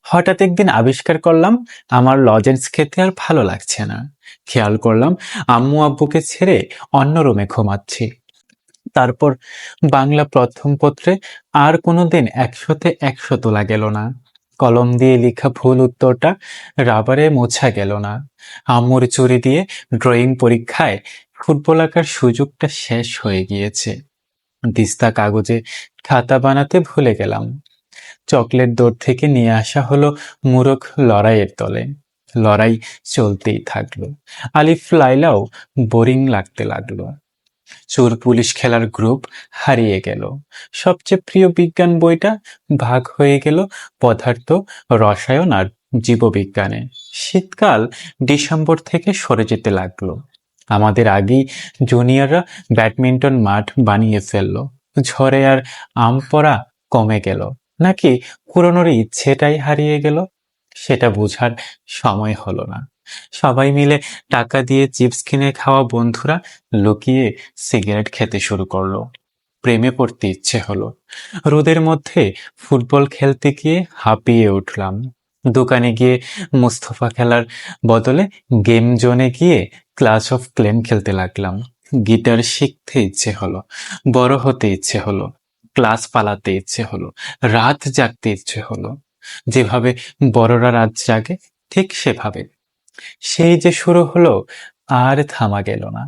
হঠাৎ একদিন আবিষ্কার করলাম আমার লজেন্স খেতে আর ভালো লাগছে না। খেয়াল করলাম আম্মু আব্বুকে ছেড়ে অন্য রুমে ঘুমাচ্ছি। তারপর বাংলা প্রথম পত্রে আর কোনোদিন ১০০-১০০ তোলা গেল না। কলম দিয়ে লেখা ভুল উত্তরটা রাবারে মোছা গেল না। আম্মুর চুরি দিয়ে ড্রয়িং পরীক্ষায় ফুটবল আঁকার সুযোগটা শেষ হয়ে গিয়েছে। দিস্তা কাগজে খাতা বানাতে ভুলে গেলাম। চকলেট দৌড় থেকে নিয়ে আসা হলো মূরখ লড়াইয়ের দলে। লড়াই চলতেই থাকলো। আলিফ লাইলাও বোরিং লাগতে লাগলো। চোর পুলিশ খেলার গ্রুপ হারিয়ে গেল। সবচেয়ে প্রিয় বিজ্ঞান বইটা ভাগ হয়ে গেল পদার্থ, রসায়ন আর জীববিজ্ঞানে। শীতকাল ডিসেম্বর থেকে সরে যেতে লাগলো। আমাদের আগেই জুনিয়ররা ব্যাডমিন্টন মাঠ বানিয়ে ফেললো। ঝড়ে আর আম পড়া কমে গেল, নাকি পুরনোর ইচ্ছেটাই হারিয়ে গেল, সেটা বোঝার সময় হলো না। সবাই মিলে টাকা দিয়ে চিপস কিনে খাওয়া বন্ধুরা লুকিয়ে সিগারেট খেতে শুরু করলো। প্রেমে পড়তে ইচ্ছে হলো। রোদের মধ্যে ফুটবল খেলতে গিয়ে হাঁপিয়ে উঠলাম। দোকানে গিয়ে মুস্তফা খেলার বদলে গেম জোনে গিয়ে ক্লাস অফ ক্লেন খেলতে লাগলাম। গিটার শিখতে ইচ্ছে হলো, বড় হতে ইচ্ছে হলো, ক্লাস পালাতে ইচ্ছে হলো, রাত জাগতে ইচ্ছে হলো। যেভাবে বড়রা রাত জাগে ঠিক সেভাবে। সেই যে শুরু হলো, আর থামা গেল না।